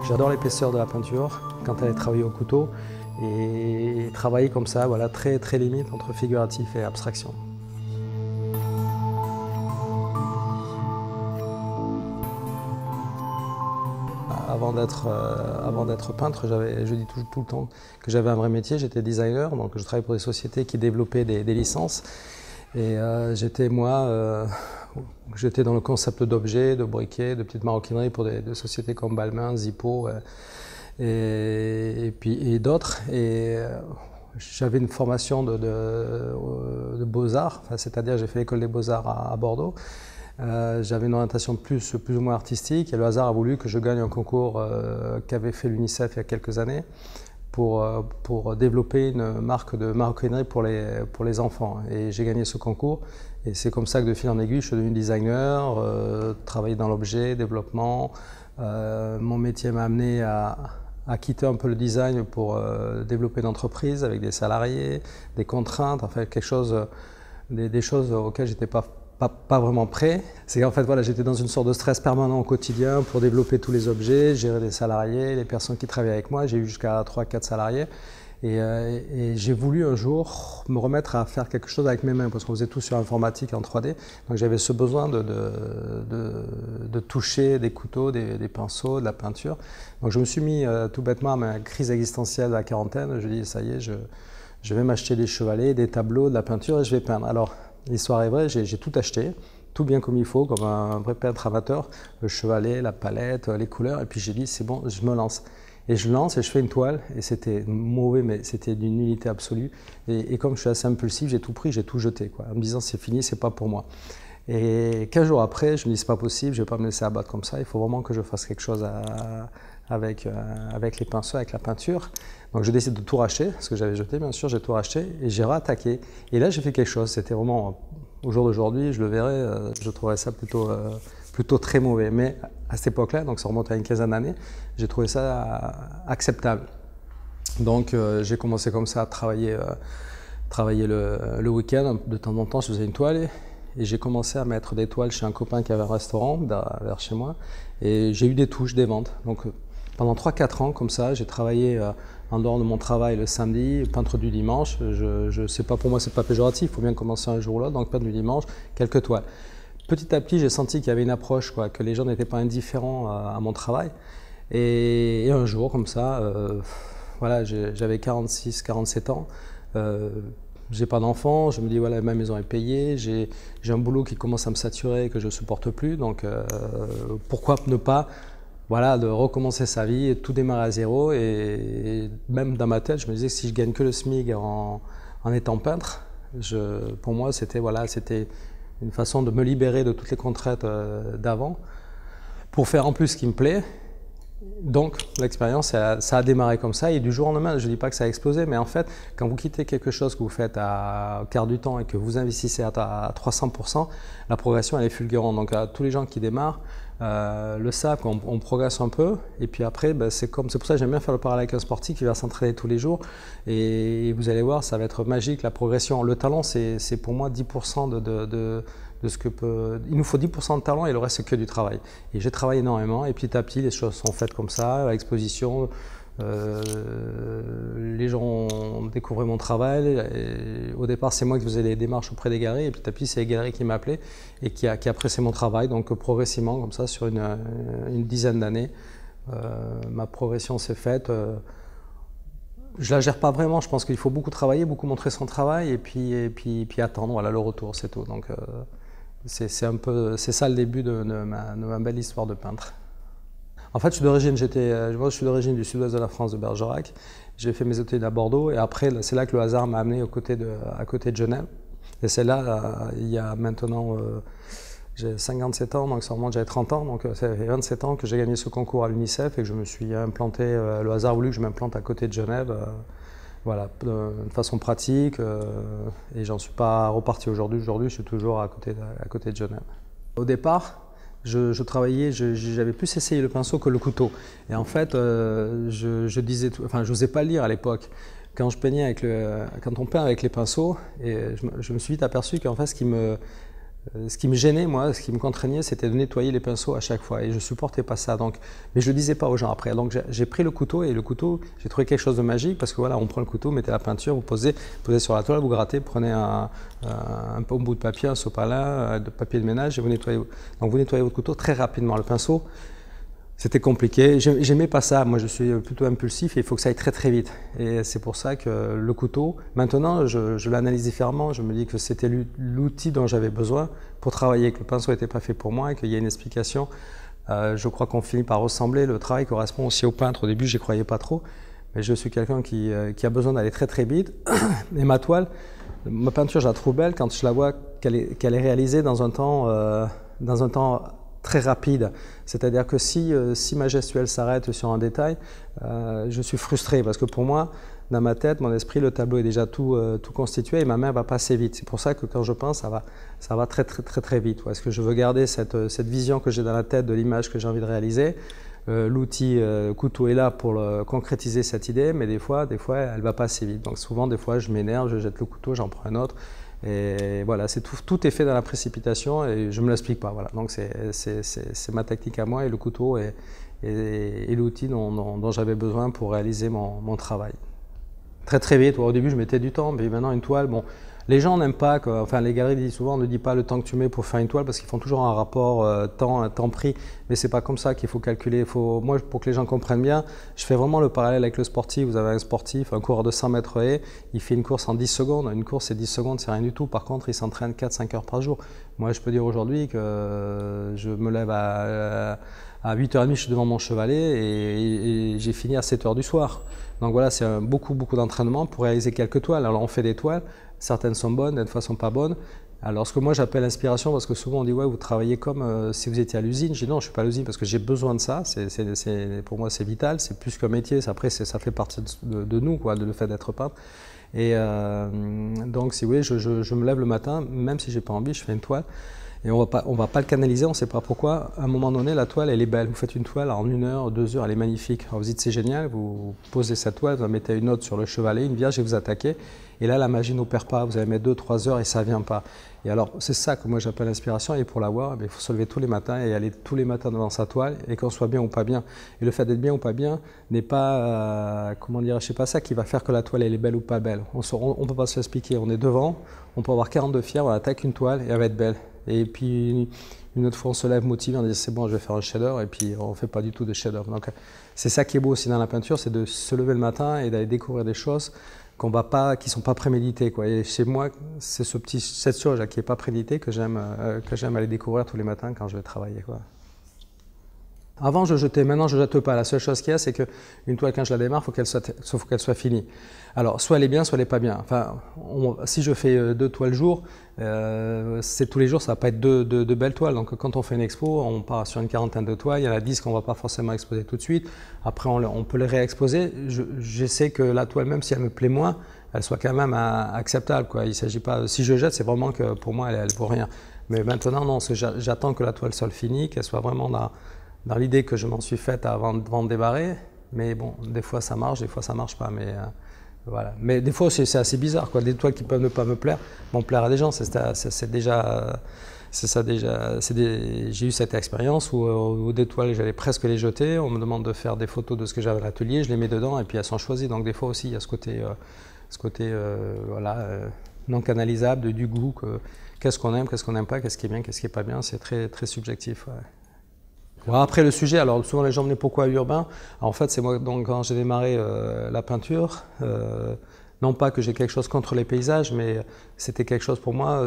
J'adore l'épaisseur de la peinture quand elle est travaillée au couteau et travailler comme ça, voilà, très limite entre figuratif et abstraction. Avant d'être peintre, je dis tout le temps que j'avais un vrai métier, j'étais designer, donc je travaillais pour des sociétés qui développaient des licences. Et j'étais dans le concept d'objets, de briquets, de petites maroquineries pour des sociétés comme Balmain, Zippo et d'autres. J'avais une formation de beaux-arts, c'est-à-dire j'ai fait l'école des beaux-arts à Bordeaux. J'avais une orientation plus ou moins artistique et le hasard a voulu que je gagne un concours qu'avait fait l'UNICEF il y a quelques années pour développer une marque de maroquinerie pour les enfants. Et j'ai gagné ce concours et c'est comme ça que de fil en aiguille je suis devenu designer, travailler dans l'objet, développement. Mon métier m'a amené à quitter un peu le design pour développer une entreprise avec des salariés, des contraintes, enfin des choses auxquelles j'étais pas vraiment prêt. C'est qu'en fait, voilà, j'étais dans une sorte de stress permanent au quotidien pour développer tous les objets, gérer les salariés, les personnes qui travaillaient avec moi. J'ai eu jusqu'à 3-4 salariés. Et j'ai voulu un jour me remettre à faire quelque chose avec mes mains parce qu'on faisait tout sur informatique en 3D. Donc j'avais ce besoin de toucher des couteaux, des pinceaux, de la peinture. Donc je me suis mis tout bêtement à ma crise existentielle de la quarantaine. Je dis ça y est, je vais m'acheter des chevalets, des tableaux, de la peinture et je vais peindre. Alors l'histoire est vraie, j'ai tout acheté, tout bien comme il faut, comme un vrai peintre amateur, le chevalet, la palette, les couleurs, et puis j'ai dit c'est bon, je me lance. Et je lance et je fais une toile, et c'était mauvais, mais c'était d'une nullité absolue. Et comme je suis assez impulsif, j'ai tout pris, j'ai tout jeté, quoi, en me disant c'est fini, c'est pas pour moi. Et 15 jours après, je me dis c'est pas possible, je vais pas me laisser abattre comme ça, il faut vraiment que je fasse quelque chose avec les pinceaux, avec la peinture. Donc je décide de tout racheter, ce que j'avais jeté bien sûr, j'ai tout racheté et j'ai réattaqué. Et là j'ai fait quelque chose, c'était vraiment, au jour d'aujourd'hui, je le verrais, je trouverais ça plutôt très mauvais. Mais à cette époque-là, donc ça remonte à une quinzaine d'années, j'ai trouvé ça acceptable. Donc j'ai commencé comme ça à travailler le week-end, de temps en temps je faisais une toile. Et j'ai commencé à mettre des toiles chez un copain qui avait un restaurant vers chez moi. Et j'ai eu des touches, des ventes. Donc pendant 3-4 ans, comme ça, j'ai travaillé en dehors de mon travail le samedi, peintre du dimanche. Je sais pas, pour moi, c'est pas péjoratif, il faut bien commencer un jour ou l'autre. Donc peintre du dimanche, quelques toiles. Petit à petit, j'ai senti qu'il y avait une approche, quoi, que les gens n'étaient pas indifférents à mon travail. Et un jour, comme ça, voilà, j'avais 46-47 ans. J'ai pas d'enfant, je me dis voilà, ma maison est payée, j'ai un boulot qui commence à me saturer et que je ne supporte plus, donc pourquoi ne pas voilà, de recommencer sa vie et tout démarrer à zéro. Et même dans ma tête, je me disais que si je gagne que le SMIC en étant peintre, pour moi c'était une façon de me libérer de toutes les contraintes d'avant pour faire en plus ce qui me plaît. Donc l'expérience, ça a démarré comme ça et du jour au lendemain, je ne dis pas que ça a explosé, mais en fait, quand vous quittez quelque chose que vous faites au quart du temps et que vous investissez à 300%, la progression elle est fulgurante. Donc tous les gens qui démarrent le savent qu'on progresse un peu et puis après, c'est pour ça que j'aime bien faire le parallèle avec un sportif qui va s'entraîner tous les jours et vous allez voir, ça va être magique la progression. Le talent, c'est pour moi 10% de ce que il nous faut 10% de talent et le reste c'est que du travail. Et j'ai travaillé énormément et petit à petit les choses sont faites comme ça, à l'exposition, les gens ont découvert mon travail. Et au départ c'est moi qui faisais les démarches auprès des galeries et petit à petit c'est les galeries qui m'appelaient et qui appréciaient mon travail. Donc progressivement comme ça sur une dizaine d'années, ma progression s'est faite. Je la gère pas vraiment, je pense qu'il faut beaucoup travailler, beaucoup montrer son travail et puis attendre voilà, le retour, c'est tout. Donc, c'est ça le début de ma belle histoire de peintre. En fait, je suis d'origine du sud-ouest de la France, de Bergerac. J'ai fait mes études à Bordeaux et après, c'est là que le hasard m'a amené à côté de Genève. Et c'est là, il y a maintenant, j'ai 57 ans, donc ça remonte, j'avais 30 ans, donc ça fait 27 ans que j'ai gagné ce concours à l'UNICEF et que je me suis implanté, le hasard a voulu que je m'implante à côté de Genève. Voilà, de façon pratique, et j'en suis pas reparti aujourd'hui. Aujourd'hui, je suis toujours à côté de Genève. Au départ, je travaillais, j'avais plus essayé le pinceau que le couteau. Et en fait, je disais, enfin, je n'osais pas lire à l'époque. Quand on peint avec les pinceaux, et je me suis vite aperçu qu'en fait, Ce qui me gênait, moi, ce qui me contraignait, c'était de nettoyer les pinceaux à chaque fois. Et je supportais pas ça. Donc, mais je le disais pas aux gens après. Donc j'ai pris le couteau et le couteau, j'ai trouvé quelque chose de magique parce que voilà, on prend le couteau, vous mettez la peinture, vous posez sur la toile, vous grattez, prenez un bout de papier, un sopalin, de papier de ménage et vous nettoyez. Donc vous nettoyez votre couteau très rapidement. Le pinceau, c'était compliqué. J'aimais pas ça. Moi, je suis plutôt impulsif et il faut que ça aille très très vite. Et c'est pour ça que le couteau, maintenant, je l'analyse différemment. Je me dis que c'était l'outil dont j'avais besoin pour travailler, que le pinceau n'était pas fait pour moi et qu'il y a une explication. Je crois qu'on finit par ressembler. Le travail correspond aussi au peintre. Au début, j'y croyais pas trop. Mais je suis quelqu'un qui a besoin d'aller très très vite. Et ma toile, ma peinture, je la trouve belle quand je la vois qu'elle est réalisée dans un temps très rapide. C'est-à-dire que si ma gestuelle s'arrête sur un détail, je suis frustré parce que pour moi, dans ma tête, mon esprit, le tableau est déjà tout constitué et ma main va pas assez vite. C'est pour ça que quand je peins, ça va très très très très vite. Parce que je veux garder cette vision que j'ai dans la tête de l'image que j'ai envie de réaliser. L'outil couteau est là pour concrétiser cette idée, mais des fois, elle va pas assez vite. Donc souvent, des fois, je m'énerve, je jette le couteau, j'en prends un autre. Et voilà, tout est fait dans la précipitation et je ne me l'explique pas. Voilà. Donc c'est ma technique à moi et le couteau est l'outil dont j'avais besoin pour réaliser mon travail. Très très vite, au début je mettais du temps, mais maintenant une toile, bon, les gens n'aiment pas, enfin les galeries disent souvent, ne dis pas le temps que tu mets pour faire une toile parce qu'ils font toujours un rapport temps-prix, mais c'est pas comme ça qu'il faut calculer. Moi, pour que les gens comprennent bien, je fais vraiment le parallèle avec le sportif. Vous avez un sportif, un coureur de 100 mètres haies, il fait une course en 10 secondes. Une course, c'est 10 secondes, c'est rien du tout. Par contre, il s'entraîne 4-5 heures par jour. Moi, je peux dire aujourd'hui que je me lève à 8h30, je suis devant mon chevalet et j'ai fini à 7h du soir. Donc voilà, c'est beaucoup d'entraînement pour réaliser quelques toiles. Alors on fait des toiles, certaines sont bonnes, des fois sont pas bonnes. Alors ce que moi j'appelle l'inspiration, parce que souvent on dit ouais, vous travaillez comme si vous étiez à l'usine. Je dis non, je ne suis pas à l'usine parce que j'ai besoin de ça. Pour moi c'est vital, c'est plus qu'un métier. Après ça fait partie de nous, quoi, le fait d'être peintre. Et donc si vous voulez, je me lève le matin, même si j'ai pas envie, je fais une toile. Et on va pas le canaliser, on ne sait pas pourquoi. À un moment donné, la toile, elle est belle. Vous faites une toile en 1 heure, 2 heures, elle est magnifique. Alors vous dites c'est génial, vous posez cette toile, vous mettez une autre sur le chevalet, une vierge et vous attaquez. Et là, la magie n'opère pas. Vous allez mettre 2-3 heures et ça ne vient pas. Et alors, c'est ça que moi j'appelle l'inspiration. Et pour l'avoir, il faut se lever tous les matins et aller tous les matins devant sa toile et qu'on soit bien ou pas bien. Et le fait d'être bien ou pas bien n'est pas, comment dire, je sais pas ça qui va faire que la toile elle est belle ou pas belle. On ne peut pas se l'expliquer. On est devant, on peut avoir 42 fiers, on attaque une toile et elle va être belle. Et puis une autre fois on se lève motivé, on dit c'est bon, je vais faire un chef-d'œuvre et puis on ne fait pas du tout de chef-d'œuvre. Donc c'est ça qui est beau aussi dans la peinture, c'est de se lever le matin et d'aller découvrir des choses qui ne sont pas préméditées, quoi. Et chez moi, c'est cette chose qui n'est pas préméditée que j'aime aller découvrir tous les matins quand je vais travailler, quoi. Avant, je jetais, maintenant je ne jette pas. La seule chose qu'il y a, c'est qu'une toile, quand je la démarre, il faut qu'elle soit finie. Alors, soit elle est bien, soit elle n'est pas bien. Enfin, si je fais 2 toiles jour, c'est tous les jours, ça ne va pas être deux belles toiles. Donc, quand on fait une expo, on part sur une quarantaine de toiles. Il y en a 10 qu'on ne va pas forcément exposer tout de suite. Après, on peut les réexposer. J'essaie que la toile, même si elle me plaît moins, elle soit quand même acceptable, quoi. Il s'agit pas, si je jette, c'est vraiment que pour moi, elle vaut rien. Mais maintenant, non, j'attends que la toile soit finie, qu'elle soit vraiment dans l'idée que je m'en suis faite avant de débarrer, mais bon, des fois ça marche, des fois ça marche pas, mais voilà. Mais des fois c'est assez bizarre, quoi. Des toiles qui peuvent ne pas me plaire, vont plaire à des gens, j'ai eu cette expérience où des toiles, j'allais presque les jeter, on me demande de faire des photos de ce que j'avais à l'atelier, je les mets dedans et puis elles sont choisies, donc des fois aussi il y a ce côté non canalisable, du goût, qu'est-ce qu'on aime, qu'est-ce qu'on n'aime pas, qu'est-ce qui est bien, qu'est-ce qui n'est pas bien, c'est très, très subjectif. Ouais. Bon, après le sujet, alors souvent les gens me disent pourquoi urbain. Alors, en fait, c'est moi, donc, quand j'ai démarré la peinture, non pas que j'ai quelque chose contre les paysages, mais c'était quelque chose pour moi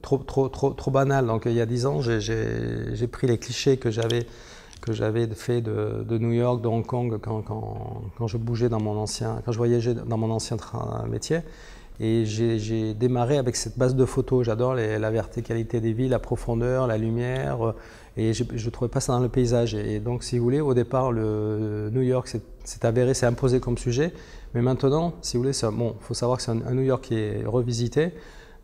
trop banal. Donc il y a 10 ans, j'ai pris les clichés que j'avais fait de New York, de Hong Kong quand je bougeais quand je voyageais dans mon ancien métier. Et j'ai démarré avec cette base de photos. J'adore la verticalité des villes, la profondeur, la lumière. Et je ne trouvais pas ça dans le paysage. Et donc, si vous voulez, au départ, le New York s'est avéré, s'est imposé comme sujet. Mais maintenant, si vous voulez, faut savoir que c'est un New York qui est revisité.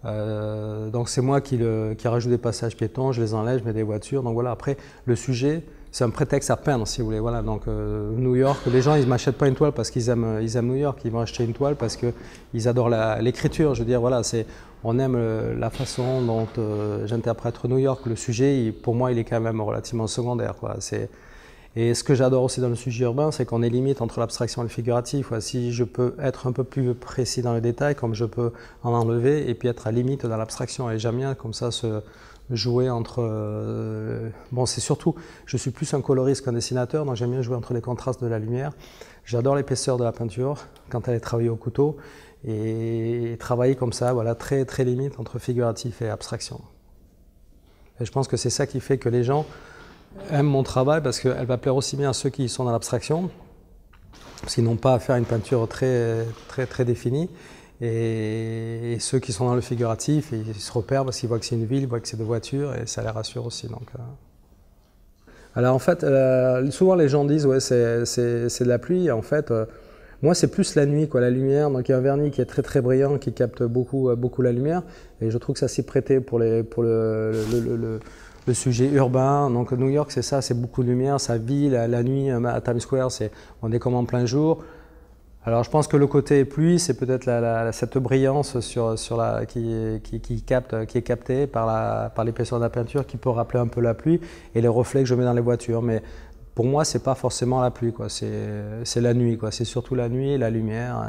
Donc, c'est moi qui rajoute des passages piétons, je les enlève, je mets des voitures. Donc voilà, après, le sujet, c'est un prétexte à peindre, si vous voulez. Voilà, donc New York, les gens, ils ne m'achètent pas une toile parce qu'ils aiment New York, ils vont acheter une toile parce qu'ils adorent l'écriture. Je veux dire, voilà, on aime la façon dont j'interprète New York. Le sujet, pour moi, il est quand même relativement secondaire, quoi. Et ce que j'adore aussi dans le sujet urbain, c'est qu'on est limite entre l'abstraction et le figuratif. Si je peux être un peu plus précis dans les détails, comme je peux en enlever, et puis être à limite dans l'abstraction. Et j'aime bien comme ça se jouer entre... bon, c'est surtout, je suis plus un coloriste qu'un dessinateur, donc j'aime bien jouer entre les contrastes de la lumière. J'adore l'épaisseur de la peinture, quand elle est travaillée au couteau, et travailler comme ça, voilà, très, très limite entre figuratif et abstraction. Et je pense que c'est ça qui fait que les gens aiment mon travail, parce qu'elle va plaire aussi bien à ceux qui sont dans l'abstraction, parce qu'ils n'ont pas à faire une peinture très, très, très définie, et ceux qui sont dans le figuratif, ils se repèrent parce qu'ils voient que c'est une ville, ils voient que c'est des voitures, et ça les rassure aussi. Donc, Alors en fait, souvent les gens disent ouais, c'est de la pluie. En fait, moi c'est plus la nuit, quoi, la lumière. Donc il y a un vernis qui est très très brillant, qui capte beaucoup, beaucoup la lumière, et je trouve que ça s'y prêtait pour le sujet urbain. Donc New York, c'est ça, c'est beaucoup de lumière, ça vit la nuit à Times Square, on est comme en plein jour. Alors je pense que le côté pluie, c'est peut-être cette brillance qui est captée par l'épaisseur de la peinture, qui peut rappeler un peu la pluie, et les reflets que je mets dans les voitures. Mais pour moi, c'est pas forcément la pluie, quoi. C'est la nuit, quoi. C'est surtout la nuit et la lumière.